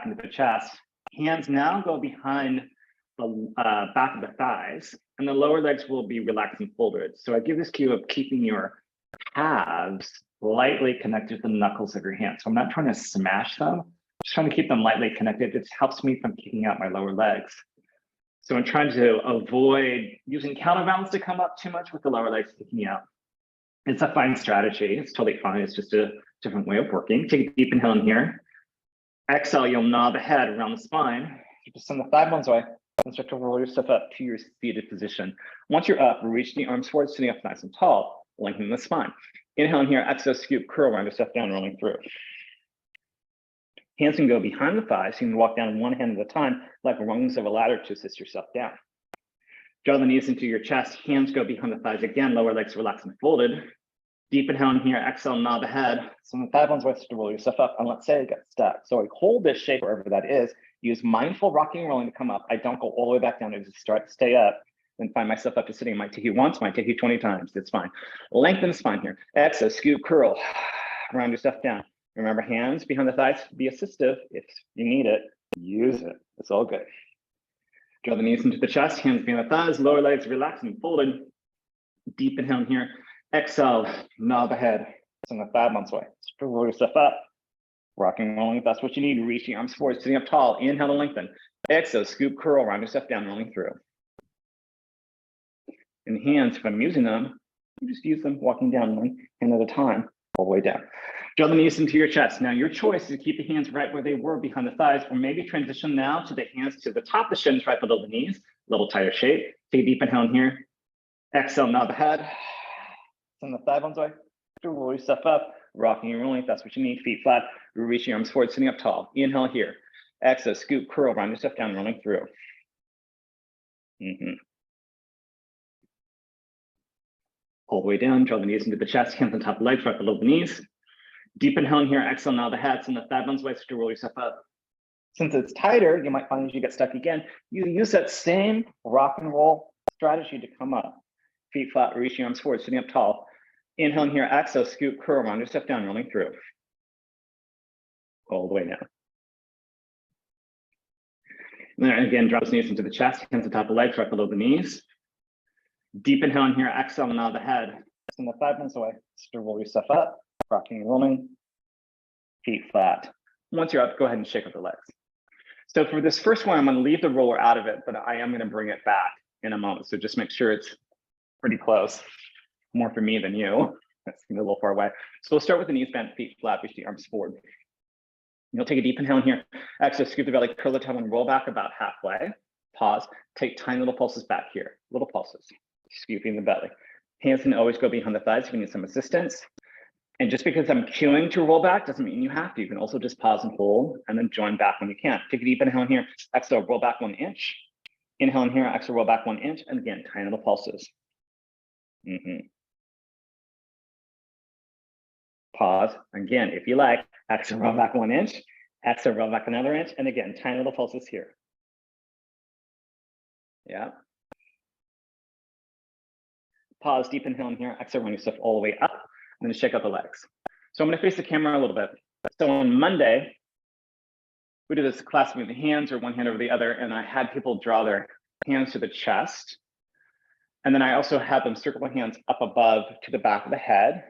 back into the chest. Hands now go behind the back of the thighs, and the lower legs will be relaxed and folded. So I give this cue of keeping your calves lightly connected to the knuckles of your hands. So I'm not trying to smash them, just trying to keep them lightly connected. It helps me from kicking out my lower legs. So I'm trying to avoid using counterbalance to come up too much with the lower legs kicking out. It's a fine strategy. It's totally fine. It's just a different way of working. Take a deep inhale in here. Exhale, you'll nod the head around the spine. Just send the thigh bones away and start to roll yourself up to your seated position. Once you're up, reach the arms forward, sitting up nice and tall, lengthening the spine. Inhale in here, exhale, scoop, curl, round yourself down, rolling through. Hands can go behind the thighs. You can walk down one hand at a time, like rungs of a ladder to assist yourself down. Draw the knees into your chest. Hands go behind the thighs again. Lower legs relaxed and folded. Deep inhale in here. Exhale, nod the head. Send the thigh bones away to roll yourself up. And let's say it gets stuck. So I hold this shape wherever that is. Use mindful rocking and rolling to come up. I don't go all the way back down. I just stay up and find myself up to sitting. It might take you once, might take you 20 times. It's fine. Lengthen the spine here. Exhale, scoop, curl, round yourself down. Remember, hands behind the thighs, be assistive. If you need it, use it. It's all good. Draw the knees into the chest, hands behind the thighs, lower legs relaxed and folded. Deep inhale in here. Exhale, nod the head. Send the thigh bones away. Roll yourself up. Rocking and rolling if that's what you need. Reach the arms forward, sitting up tall. Inhale to lengthen. Exhale, scoop, curl, round yourself down, rolling through. And hands, if I'm using them, you just use them walking down one hand at a time, all the way down. Draw the knees into your chest. Now your choice is to keep the hands right where they were behind the thighs, or maybe transition now to the hands to the top of the shins, right below the knees, a little tighter shape. Take a deep inhale in here. Exhale, nod the head. Send the thigh bones away. Roll yourself up, rocking and rolling if that's what you need. Feet flat, reach your arms forward, sitting up tall. Inhale here. Exhale, scoop, curl, round yourself down, rolling through. All the way down, draw the knees into the chest, hands on top of the legs, right below the knees. Deep inhale in here, exhale, nod the head, send the thigh bones away, to roll yourself up. Since it's tighter, you might find as you get stuck again, you use that same rock and roll strategy to come up. Feet flat, reach your arms forward, sitting up tall. Inhale in here, exhale, scoop, curl, round yourself down, rolling through. All the way down. And then again, drop the knees into the chest, hands on top of the legs, right below the knees. Deep inhale in here, exhale, nod the head. Send the thigh bones away, to roll yourself up. Rocking and rolling, feet flat. Once you're up, go ahead and shake up the legs. So for this first one, I'm going to leave the roller out of it, but I am going to bring it back in a moment. So just make sure it's pretty close. More for me than you. That's a little far away. So we'll start with the knees bent, feet flat, reach the arms forward. You'll take a deep inhale in here. Exhale, scoop the belly, curl the tongue, and roll back about halfway. Pause. Take tiny little pulses back here. Little pulses. Scooping the belly. Hands can always go behind the thighs if you need some assistance. And just because I'm cueing to roll back doesn't mean you have to. You can also just pause and hold and then join back when you can. Take a deep inhale in here. Exhale, roll back 1 inch. Inhale in here, exhale, roll back 1 inch. And again, tiny little pulses. Pause. Again, if you like, exhale, roll back 1 inch. Exhale, roll back another inch. And again, tiny little pulses here. Yeah. Pause, deep inhale in here. Exhale, run yourself all the way up. I'm going to shake out the legs. So I'm going to face the camera a little bit. So on Monday, we did this class with the hands or one hand over the other, and I had people draw their hands to the chest. And then I also had them circle their hands up above to the back of the head.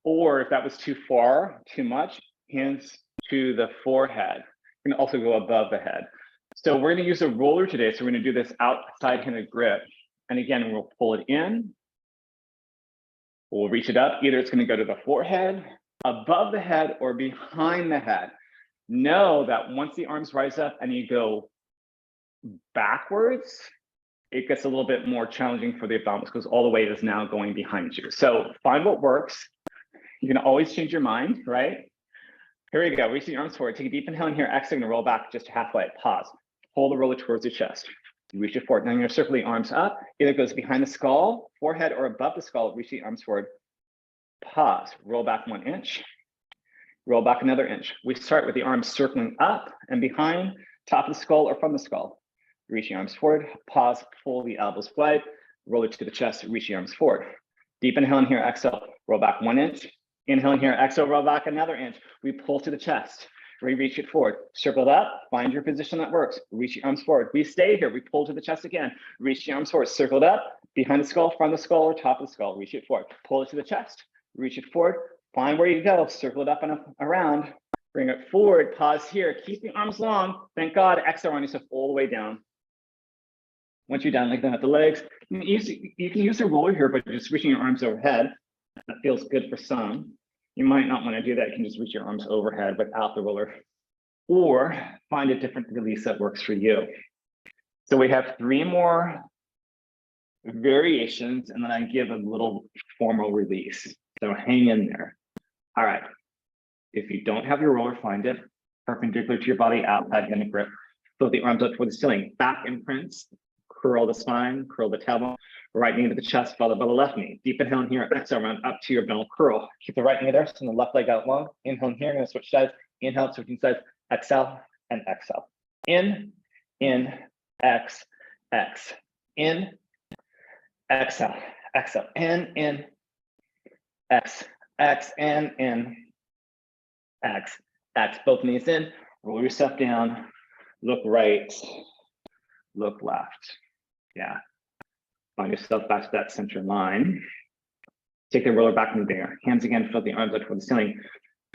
Or if that was too far, too much, hands to the forehead. You can also go above the head. So we're going to use a roller today. So we're going to do this outside handed grip. And again, we'll pull it in. We'll reach it up. Either it's going to go to the forehead, above the head, or behind the head. Know that once the arms rise up and you go backwards, it gets a little bit more challenging for the abdominals because all the weight is now going behind you. So find what works. You can always change your mind, right? Here we go. Reach the arms forward. Take a deep inhale in here. Exhale, and roll back just halfway. Pause. Pull the roller towards your chest. You reach it forward. Now you're going to circle the arms up. Either it goes behind the skull, forehead, or above the skull. Reach the arms forward. Pause. Roll back 1 inch. Roll back another inch. We start with the arms circling up and behind, top of the skull or from the skull. Reach the arms forward. Pause. Pull the elbows wide. Roll it to the chest. Reach the arms forward. Deep inhale in here. Exhale. Roll back 1 inch. Inhale in here. Exhale. Roll back another inch. We pull to the chest. We reach it forward, circle it up, find your position that works. Reach your arms forward. We stay here. We pull to the chest again. Reach your arms forward, circle it up, behind the skull, front of the skull, or top of the skull. Reach it forward. Pull it to the chest. Reach it forward. Find where you go. Circle it up and around. Bring it forward. Pause here. Keep the arms long. Thank God. Exhale on yourself all the way down. Once you're down, like that at the legs, you can use a roller here, but just reaching your arms overhead. That feels good for some. You might not want to do that. You can just reach your arms overhead without the roller, or find a different release that works for you. So we have 3 more variations, and then I give a little formal release. So hang in there. All right. If you don't have your roller, find it perpendicular to your body, outside in a grip. Float the arms up toward the ceiling. Back imprints. Curl the spine, curl the tailbone, right knee to the chest, followed by the left knee. Deep inhale in here, exhale around up to your abdominal curl. Keep the right knee there, send the left leg out long. Inhale in here, I'm gonna switch sides. Inhale, switching sides, exhale and exhale. In, X, X. In, exhale, exhale. In, X, X, and in, X, X. Both knees in, roll yourself down, look right, look left. Yeah. Find yourself back to that center line. Take the roller back into there. Hands again, float the arms up toward the ceiling.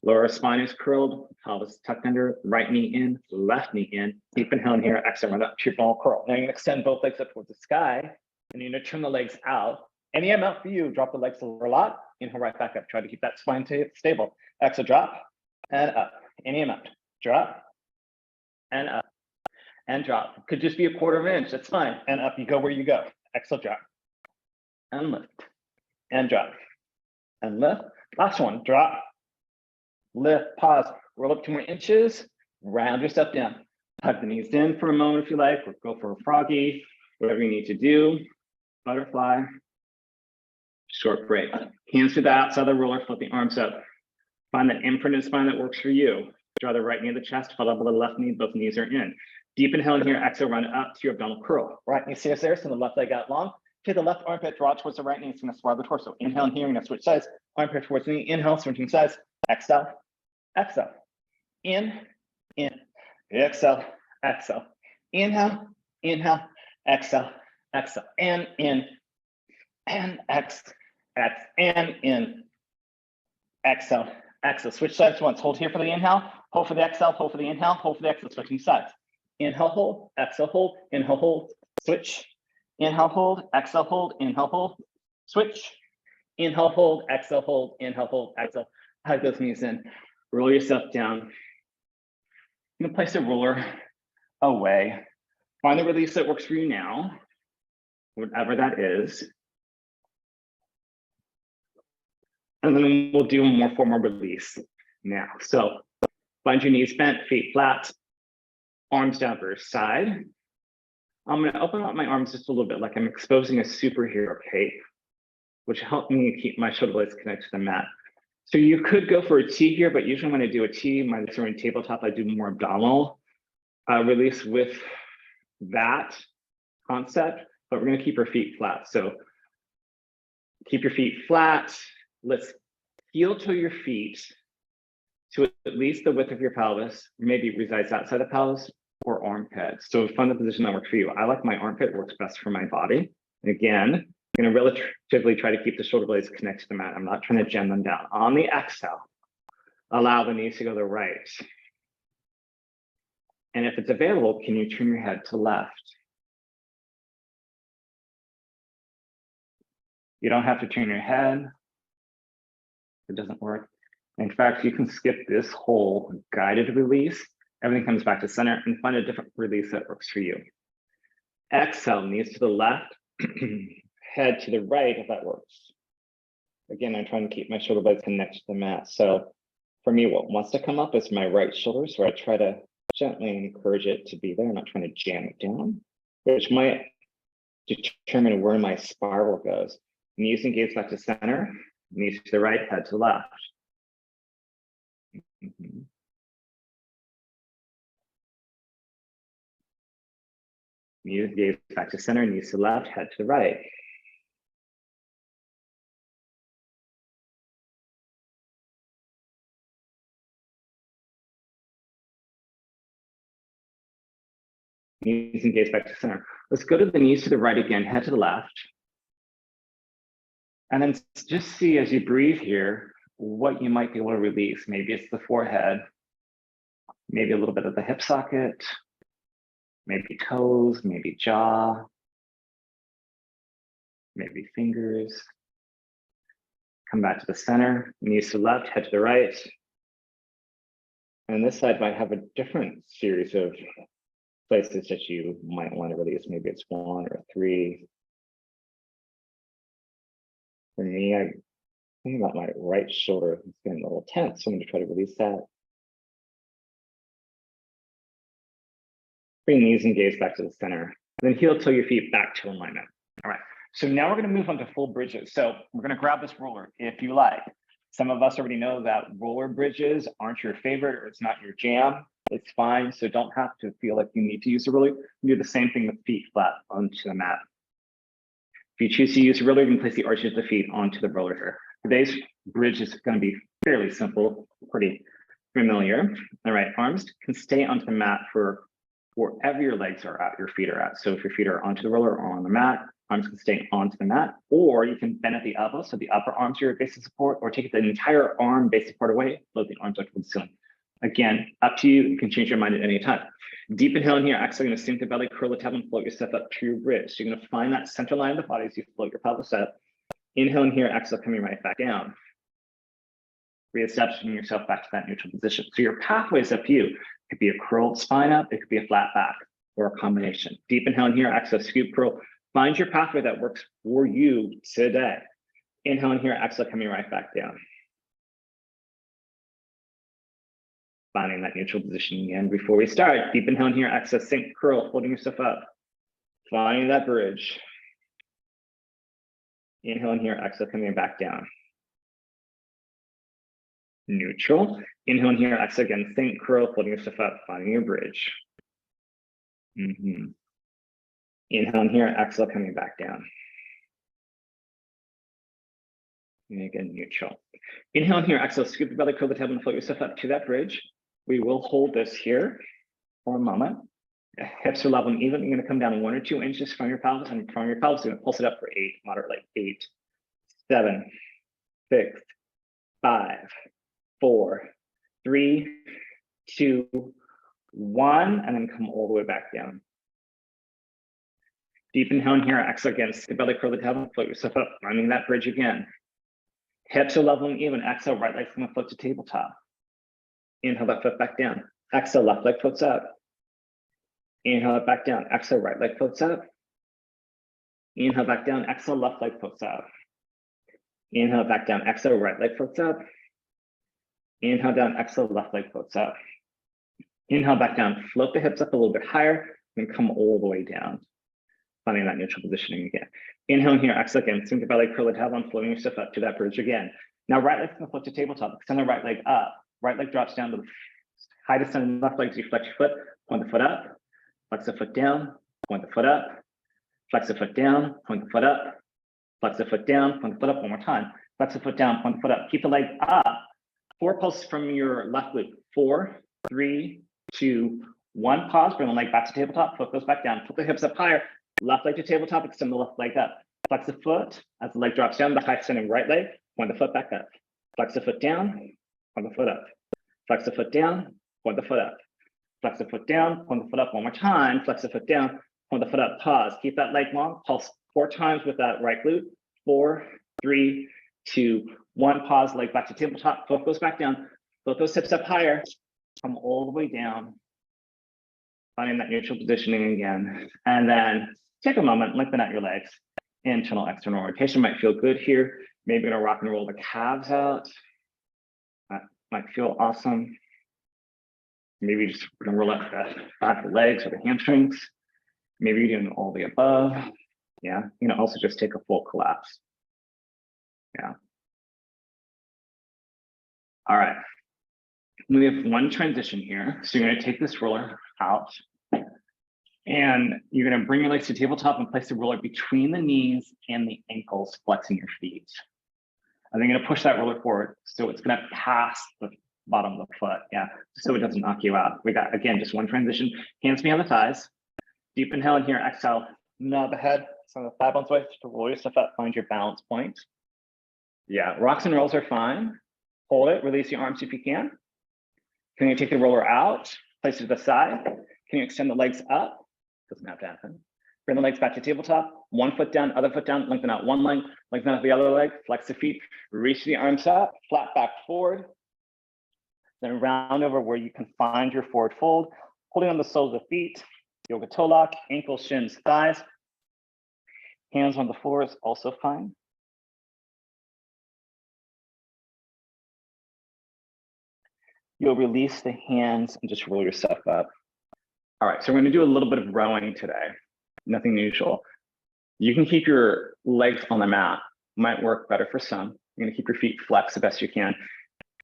Lower spine is curled, pelvis tucked under, right knee in, left knee in. Deep inhale in here, exhale, run up to your ball curl. Now you're gonna extend both legs up towards the sky, and you're gonna turn the legs out. Any amount for you, drop the legs a lot. Inhale right back up. Try to keep that spine stable. Exhale, drop, and up. Any amount. Drop, and up. And drop. Could just be a 1/4 inch, that's fine. And up you go where you go. Exhale, drop. And lift. And drop. And lift. Last one, drop. Lift, pause. Roll up 2 more inches. Round yourself down. Tuck the knees in for a moment if you like, or go for a froggy, whatever you need to do. Butterfly. Short break. Hands to the outside of the roller, float the arms up. Find that imprinted spine that works for you. Draw the right knee to the chest, followed by the left knee, both knees are in. Deep inhale in here, exhale, run up to your abdominal curl. Right knee stays there, send the left leg out long. Take the left armpit, draw towards the right knee, it's gonna swirl the torso. Inhale in here, you're gonna switch sides. Armpit towards the knee, inhale, switching sides. Exhale, exhale. In, exhale, exhale. Inhale, exhale, exhale. And in, and X, and in. Exhale, exhale. Switch sides once. Hold here for the inhale, hold for the exhale, hold for the inhale, hold for the exhale, switching sides. Inhale, hold, exhale, hold, inhale, hold, switch. Inhale, hold, exhale, hold, inhale, hold, switch. Inhale, hold, exhale, exhale. Hug those knees in, roll yourself down. You're gonna place the roller away. Find the release that works for you now, whatever that is. And then we'll do a more formal release now. So find your knees bent, feet flat, arms down for your side. I'm gonna open up my arms just a little bit, like I'm exposing a superhero cape, which helped me keep my shoulder blades connected to the mat. So you could go for a T here, but usually when I do a T, my throwing tabletop, I do more abdominal release with that concept, but we're gonna keep our feet flat. So keep your feet flat. Let's heel to your feet to at least the width of your pelvis, maybe it resides outside the pelvis or armpit. So find the position that works for you. I like my armpit, works best for my body. And again, I'm gonna relatively try to keep the shoulder blades connected to the mat. I'm not trying to jam them down. On the exhale, allow the knees to go to the right. And if it's available, can you turn your head to left? You don't have to turn your head. It doesn't work. In fact, you can skip this whole guided release. Everything comes back to center and find a different release that works for you. Exhale, knees to the left, head to the right if that works. Again, I'm trying to keep my shoulder blades connected to the mat. So for me, what wants to come up is my right shoulder. So I try to gently encourage it to be there. I'm not trying to jam it down, which might determine where my spiral goes. Knees and gaze back to center, knees to the right, head to left. Knees, gaze back to center, knees to left, head to the right. Knees and gaze back to center. Let's go to the knees to the right again, head to the left. And then just see as you breathe here, what you might be able to release. Maybe it's the forehead, maybe a little bit of the hip socket, maybe toes, maybe jaw, maybe fingers. Come back to the center, knees to the left, head to the right. And this side might have a different series of places that you might want to release. Maybe it's 1 or 3. For me, I think about my right shoulder. It's getting a little tense, so I'm going to try to release that. Bring knees and gaze back to the center. Then heel toe your feet back to alignment. All right. So now we're going to move on to full bridges. So we're going to grab this roller if you like. Some of us already know that roller bridges aren't your favorite or it's not your jam. It's fine. So don't have to feel like you need to use a roller. You do the same thing with feet flat onto the mat. If you choose to use a roller, you can place the arches of the feet onto the roller here. Today's bridge is going to be fairly simple, pretty familiar. All right, arms can stay onto the mat for wherever your legs are at, your feet are at. So if your feet are onto the roller or on the mat, arms can stay onto the mat, or you can bend at the elbow, so the upper arms are your base of support, or take the entire arm base support away, float the arms up to the ceiling. Again, up to you. You can change your mind at any time. Deep inhale in here. Exhale, you're going to sink the belly, curl the tailbone, float yourself up to your bridge. So you're going to find that center line of the body as you float your pelvis up. Inhale in here. Exhale, coming right back down. Reestablishing yourself back to that neutral position. So your pathway is up to you. It could be a curled spine up. It could be a flat back or a combination. Deep inhale in here. Exhale, scoop, curl. Find your pathway that works for you today. Inhale in here. Exhale, coming right back down. Finding that neutral position again before we start. Deep inhale in here, exhale, sink, curl, holding yourself up. Finding that bridge. Inhale in here, exhale, coming back down. Neutral. Inhale in here, exhale again, sink, curl, holding yourself up, finding your bridge. Inhale in here, exhale, coming back down. And again, neutral. Inhale in here, exhale, scoop the belly, curl the tailbone, float yourself up to that bridge. We will hold this here for a moment. Hips are level and even. You're going to come down 1 or 2 inches from your pelvis, and from your pelvis, you're going to pulse it up for 8, moderately. 8, 7, 6, 5, 4, 3, 2, 1, and then come all the way back down. Deep inhale in here, exhale again, the belly, curl the tailbone, float yourself up, finding that bridge again. Hips are level and even. Exhale, right leg's going to float to tabletop. Inhale, left foot back down. Exhale, left leg floats up. Inhale, back down. Exhale, right leg floats up. Inhale, back down. Exhale, left leg floats up. Inhale, back down. Exhale, right leg floats up. Inhale, down. Exhale, left leg floats up. Inhale, back down. Float the hips up a little bit higher and come all the way down. Finding that neutral positioning again. Inhale in here. Exhale again. Sink the belly, curl the tailbone, floating yourself up to that bridge again. Now, right leg's going to float to tabletop. Extend the right leg up. Right leg drops down to the high descending left leg as you flex your foot, point the foot up, flex the foot down, point the foot up, flex the foot down, point the foot up, flex the foot down, point the foot up one more time, flex the foot down, point the foot up, keep the leg up. 4 pulses from your left glute. 4, 3, 2, 1, pause, bring the leg back to tabletop, foot goes back down, put the hips up higher, left leg to tabletop, extend the left leg up. Flex the foot as the leg drops down, the high extending right leg, point the foot back up. Flex the foot down, point the foot up. Flex the foot down, point the foot up. Flex the foot down, point the foot up one more time. Flex the foot down, point the foot up, pause. Keep that leg long, pulse 4 times with that right glute. 4, 3, 2, 1, pause, leg back to tabletop, foot goes back down. Float those hips up higher, come all the way down. Finding that neutral positioning again. And then take a moment, lengthen out your legs. Internal, external rotation might feel good here. Maybe you're gonna rock and roll the calves out. That might feel awesome. Maybe just gonna roll up the back of the legs or the hamstrings. Maybe you're doing all the above. Yeah, you know, also just take a full collapse. Yeah. All right. We have one transition here. So you're gonna take this roller out and you're gonna bring your legs to tabletop and place the roller between the knees and the ankles, flexing your feet. And then you're gonna push that roller forward. So it's gonna pass the bottom of the foot, yeah, so it doesn't knock you out. We got, again, just one transition. Hands behind the thighs. Deep inhale in here, exhale, nod the head, send the thigh bones away, to roll yourself up, find your balance point. Yeah, rocks and rolls are fine. Hold it, release your arms if you can. Can you take the roller out, place it to the side? Can you extend the legs up? Doesn't have to happen. Bring the legs back to tabletop, one foot down, other foot down, lengthen out one leg, lengthen out the other leg, flex the feet, reach the arms up, flat back forward. Then round over where you can find your forward fold, holding on the soles of the feet, yoga toe lock, ankles, shins, thighs. Hands on the floor is also fine. You'll release the hands and just roll yourself up. All right, so we're gonna do a little bit of rowing today. Nothing unusual. You can keep your legs on the mat. Might work better for some. You're gonna keep your feet flexed the best you can.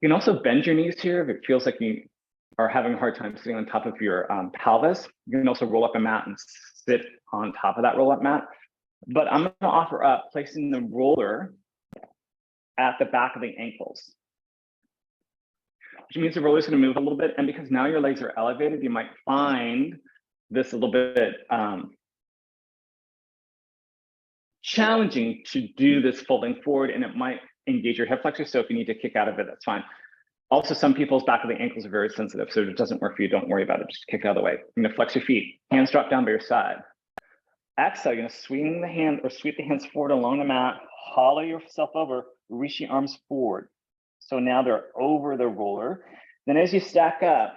You can also bend your knees here if it feels like you are having a hard time sitting on top of your pelvis. You can also roll up a mat and sit on top of that roll-up mat. But I'm gonna offer up placing the roller at the back of the ankles, which means the roller is gonna move a little bit. And because now your legs are elevated, you might find this a little bit challenging to do this folding forward, and it might engage your hip flexors. So if you need to kick out of it, that's fine. Also, some people's back of the ankles are very sensitive. So if it doesn't work for you, don't worry about it. Just kick it out of the way. You're gonna flex your feet, hands drop down by your side. Exhale, you're gonna swing the hand or sweep the hands forward along the mat, hollow yourself over, reach the arms forward. So now they're over the roller. Then as you stack up,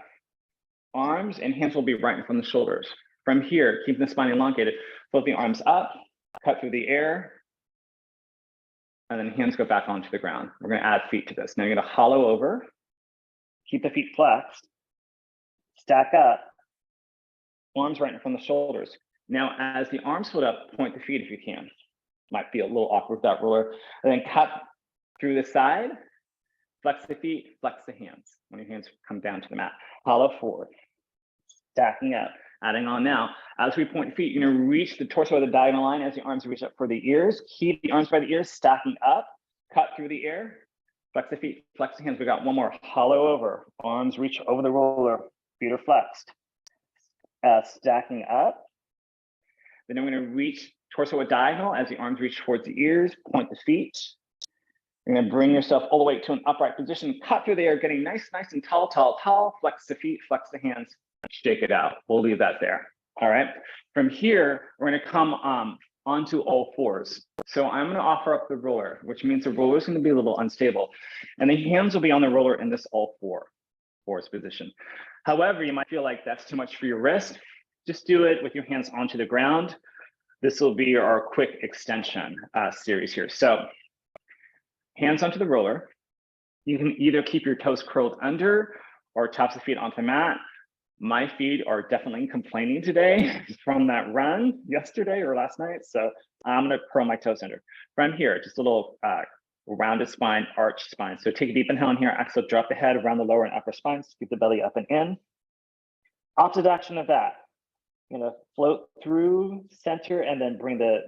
arms and hands will be right in front of the shoulders. From here, keep the spine elongated, float the arms up, cut through the air, and then hands go back onto the ground. We're gonna add feet to this. Now you're gonna hollow over, keep the feet flexed, stack up, arms right in front of the shoulders. Now, as the arms float up, point the feet if you can. Might feel a little awkward with that roller. And then cut through the side, flex the feet, flex the hands. When your hands come down to the mat, hollow forward, stacking up, adding on now. As we point feet, you're gonna reach the torso of the diagonal line as the arms reach up for the ears. Keep the arms by the ears, stacking up, cut through the air, flex the feet, flex the hands. We got one more, hollow over, arms reach over the roller, feet are flexed. Stacking up. Then I'm gonna reach torso at diagonal as the arms reach towards the ears, point the feet. You're gonna bring yourself all the way to an upright position, cut through the air, getting nice and tall, flex the feet, flex the hands, shake it out. We'll leave that there, all right? From here, we're gonna come onto all fours. So I'm gonna offer up the roller, which means the roller is gonna be a little unstable. And the hands will be on the roller in this all fours position. However, you might feel like that's too much for your wrist. Just do it with your hands onto the ground. This will be our quick extension series here. So hands onto the roller. You can either keep your toes curled under or tops of feet onto the mat. My feet are definitely complaining today from that run yesterday or last night. So I'm gonna curl my toes under. From here, just a little rounded spine, arched spine. So take a deep inhale in here, exhale, drop the head around the lower and upper spines, keep the belly up and in. Opposite action of that. You're gonna float through center and then bring the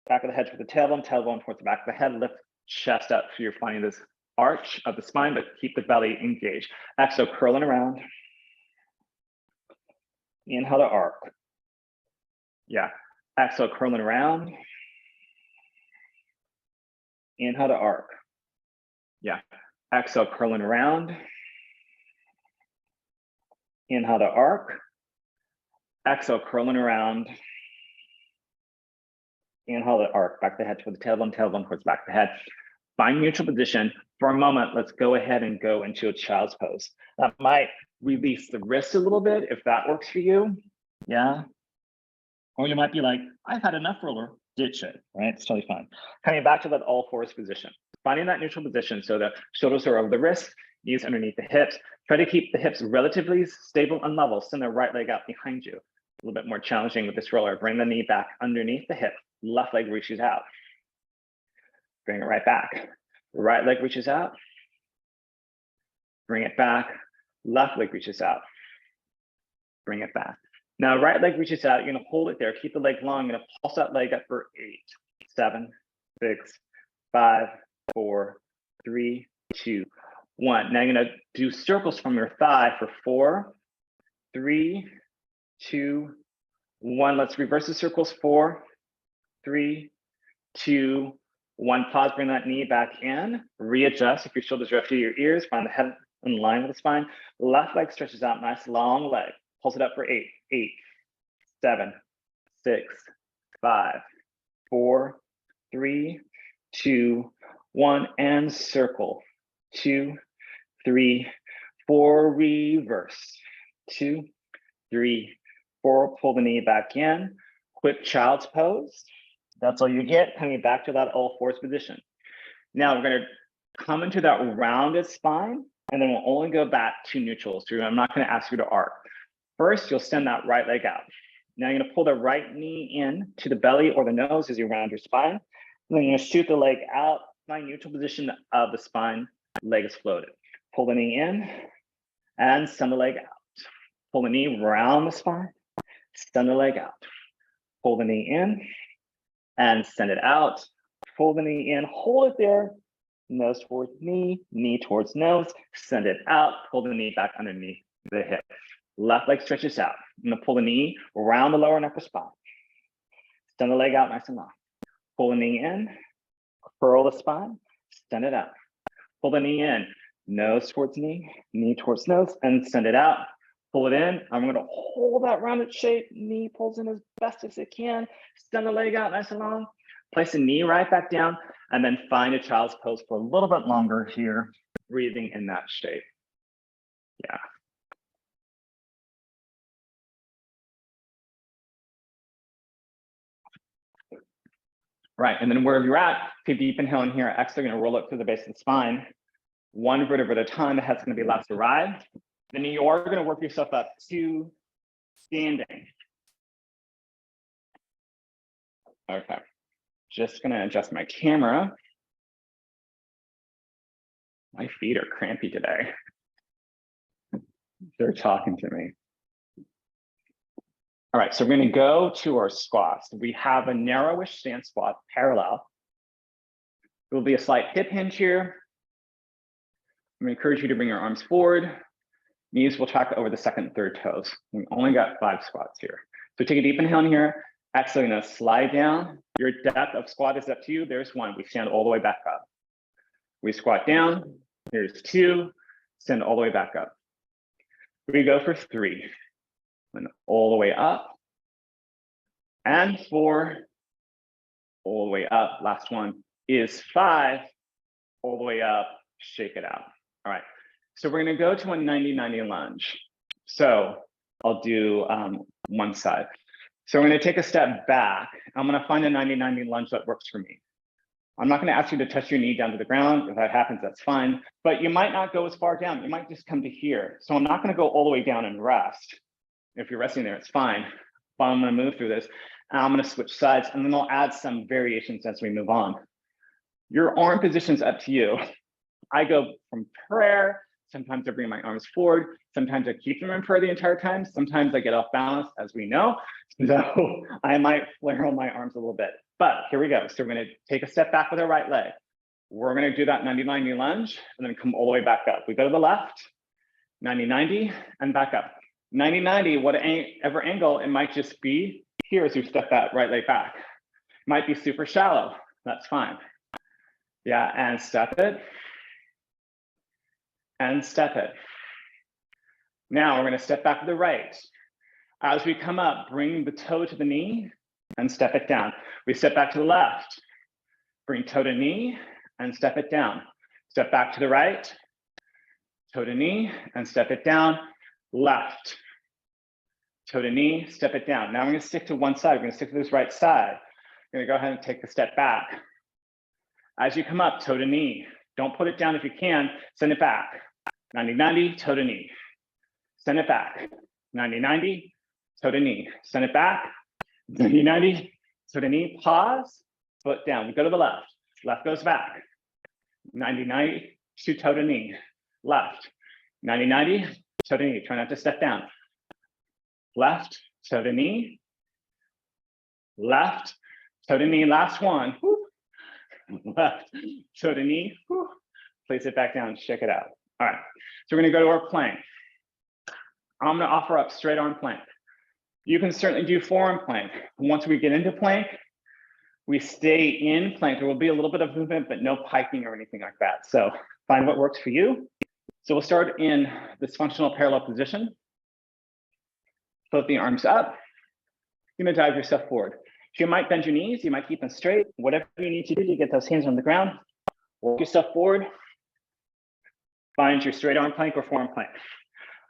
back of the head to the tailbone towards the back of the head, lift chest up so you're finding this arch of the spine, but keep the belly engaged. Exhale, curling around. Inhale to arc. Yeah, exhale, curling around. Inhale to arc. Yeah, exhale, curling around. Inhale to arc. Exhale, curling around. Inhale to arc, back the head toward the tailbone towards back of the head. Find neutral position. For a moment, let's go ahead and go into a child's pose. That might release the wrist a little bit if that works for you. Yeah. Or you might be like, I've had enough roller, ditch it, right? It's totally fine. Coming back to that all fours position. Finding that neutral position so the shoulders are over the wrists, knees underneath the hips. Try to keep the hips relatively stable and level. Send the right leg out behind you. A little bit more challenging with this roller. Bring the knee back underneath the hip. Left leg reaches out. Bring it right back. Right leg reaches out. Bring it back. Left leg reaches out. Bring it back. Now, right leg reaches out. You're gonna hold it there. Keep the leg long. You're gonna pulse that leg up for 8, 7, 6, 5, 4, 3, 2, 1. Now you're gonna do circles from your thigh for 4, 3, 2, 1. Let's reverse the circles. 4, 3, 2, 1. Pause, bring that knee back in. Readjust. If your shoulders are up to your ears, find the head in line with the spine. Left leg stretches out, nice long leg. Pulls it up for 8, 8, 7, 6, 5, 4, 3, 2, 1, and circle. 2, 3, 4, reverse. 2, 3, 4, pull the knee back in. Quick child's pose. That's all you get, coming back to that all fours position. Now we're going to come into that rounded spine, and then we'll only go back to neutral. So I'm not going to ask you to arc. First, you'll send that right leg out. Now you're going to pull the right knee in to the belly or the nose as you round your spine. And then you're going to shoot the leg out, find neutral position of the spine, leg is floated. Pull the knee in and send the leg out. Pull the knee around the spine, send the leg out. Pull the knee in and send it out. Pull the knee in, hold it there. Nose towards knee, knee towards nose, send it out. Pull the knee back underneath the hip. Left leg stretches out. I'm gonna pull the knee around the lower and upper spine. Send the leg out nice and long. Pull the knee in, curl the spine, send it out. Pull the knee in, nose towards knee, knee towards nose, and send it out. Pull it in. I'm gonna hold that rounded shape. Knee pulls in as best as it can. Send the leg out nice and long. Place the knee right back down, and then find a child's pose for a little bit longer here, breathing in that shape. Yeah. Right, and then wherever you're at, take a deep inhale in here. Exhale, you're gonna roll up through the base of the spine. 1 vertebra at a time, the head's gonna be left to right. Then you are gonna work yourself up to standing. Okay, just gonna adjust my camera. My feet are crampy today. They're talking to me. All right, so we're gonna go to our squats. We have a narrowish stance squat, parallel. There will be a slight hip hinge here. I'm gonna encourage you to bring your arms forward. Knees will track over the second and third toes. We only got 5 squats here. So take a deep inhale in here. Exhale, you're gonna slide down. Your depth of squat is up to you. There's 1, we stand all the way back up. We squat down, here's 2, stand all the way back up. We go for 3, and all the way up, and 4, all the way up. Last one is 5, all the way up, shake it out. All right, so we're gonna go to a 90-90 lunge. So I'll do one side. So we're gonna take a step back. I'm gonna find a 90-90 lunge that works for me. I'm not gonna ask you to touch your knee down to the ground. If that happens, that's fine. But you might not go as far down. You might just come to here. So I'm not gonna go all the way down and rest. If you're resting there, it's fine. But I'm gonna move through this. And I'm gonna switch sides, and then I'll add some variations as we move on. Your arm position's up to you. I go from prayer. Sometimes I bring my arms forward. Sometimes I keep them in prayer the entire time. Sometimes I get off balance, as we know. So I might flail my arms a little bit. But here we go. So we're gonna take a step back with our right leg. We're gonna do that 90-90 lunge and then come all the way back up. We go to the left, 90-90 and back up. 90-90, whatever angle, it might just be here as you step that right leg back. It might be super shallow, that's fine. Yeah, and step it. And step it. Now we're gonna step back to the right. As we come up, bring the toe to the knee and step it down. We step back to the left, bring toe to knee and step it down. Step back to the right, toe to knee and step it down. Left, toe to knee, step it down. Now we're gonna stick to one side. We're gonna stick to this right side. We're gonna go ahead and take a step back. As you come up, toe to knee. Don't put it down if you can, send it back. 90-90, toe to knee. Send it back. 90-90, toe to knee. Send it back. 90-90, toe to knee. Pause, foot down. We go to the left. Left goes back. 90-90 to toe to knee. Left. 90-90, toe to knee. Try not to step down. Left, toe to knee. Left, toe to knee. Last one. Woo. Left, toe to knee. Woo. Place it back down. Shake it out. All right. So we're going to go to our plank. I'm going to offer up straight arm plank. You can certainly do forearm plank. Once we get into plank, we stay in plank. There will be a little bit of movement, but no piking or anything like that. So find what works for you. So we'll start in this functional parallel position. Float the arms up. You're gonna dive yourself forward. So you might bend your knees, you might keep them straight. Whatever you need to do to get those hands on the ground. Walk yourself forward. Find your straight arm plank or forearm plank.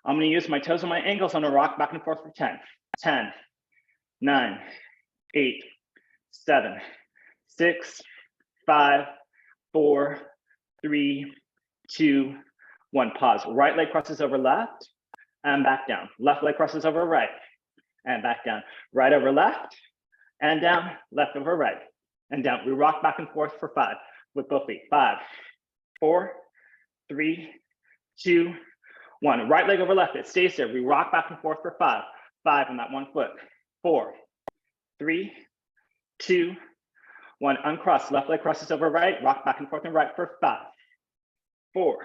I'm gonna use my toes and my ankles. I'm gonna rock back and forth for 10, 10, 9, 8, 7, 6, 5, 4, 3, 2, 1. Pause. Right leg crosses over left and back down. Left leg crosses over right and back down. Right over left and down. Left over right and down. We rock back and forth for 5 with both feet. 5, 4, 3, 2, 1. Right leg over left. It stays there. We rock back and forth for 5. 5 on that one foot. 4, 3, 2, 1. Uncross. Left leg crosses over right. Rock back and forth and right for 5, 4,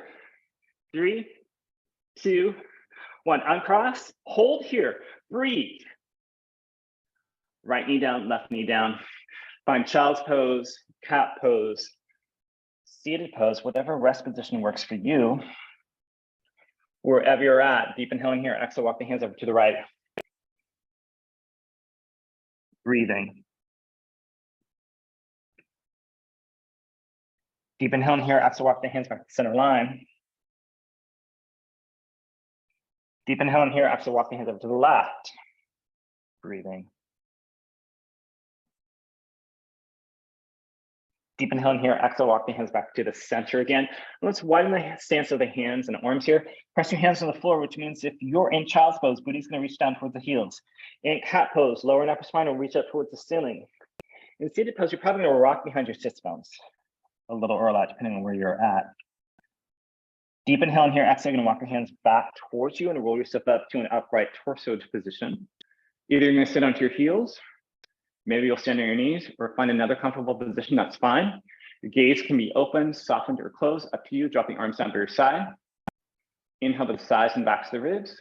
3, 2, 1. Uncross. Hold here. Breathe. Right knee down, left knee down. Find child's pose, cat pose, seated pose, whatever rest position works for you. Wherever you're at, deep inhaling here. Exhale, walk the hands over to the right. Breathing. Deep inhaling here. Exhale, walk the hands back to center line. Deep inhaling here. Exhale, walk the hands over to the left. Breathing. Deep inhaling here, exhale, walk the hands back to the center again. Let's widen the stance of the hands and arms here. Press your hands on the floor, which means if you're in child's pose, booty's gonna reach down towards the heels. In cat pose, lower and upper spine will reach up towards the ceiling. In seated pose, you're probably gonna rock behind your sits bones a little or a lot, depending on where you're at. Deep inhale in here, exhale, you're gonna walk your hands back towards you and roll yourself up to an upright torso position. Either you're gonna sit onto your heels, maybe you'll stand on your knees or find another comfortable position, that's fine. Your gaze can be open, softened, or closed, up to you. Drop the arms down by your side. Inhale to the sides and backs of the ribs.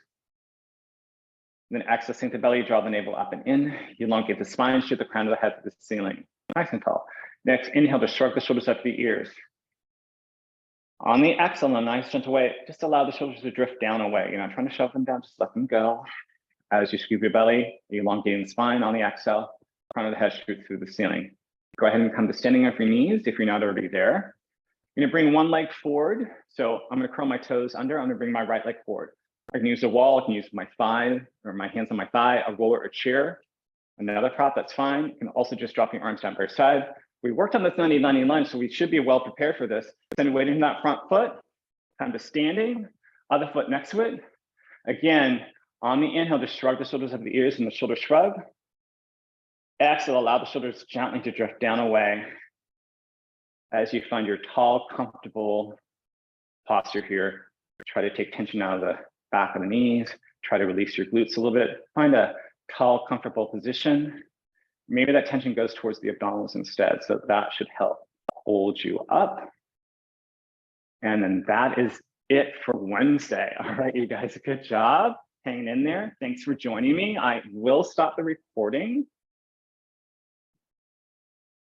And then exhale, sink the belly, draw the navel up and in. You elongate the spine, shoot the crown of the head to the ceiling. Nice and tall. Next, inhale to shrug the shoulders up to the ears. On the exhale, in a nice gentle way, just allow the shoulders to drift down away. You're not trying to shove them down, just let them go. As you scoop your belly, elongating the spine on the exhale. Crown of the head shoot through the ceiling. Go ahead and come to standing on your knees if you're not already there. You're gonna bring one leg forward. So I'm gonna curl my toes under. I'm gonna bring my right leg forward. I can use a wall, I can use my thigh or my hands on my thigh, a roller or chair. Another prop, that's fine. You can also just drop your arms down by your side. We worked on this 90-90 lunge, so we should be well prepared for this. Then waiting that front foot, come to standing, other foot next to it. Again, on the inhale, just shrug the shoulders up the ears and the shoulder shrug. Exhale, allow the shoulders gently to drift down away as you find your tall, comfortable posture here. Try to take tension out of the back of the knees. Try to release your glutes a little bit. Find a tall, comfortable position. Maybe that tension goes towards the abdominals instead, so that should help hold you up. And then that is it for Wednesday. All right, you guys, good job hanging in there. Thanks for joining me. I will stop the recording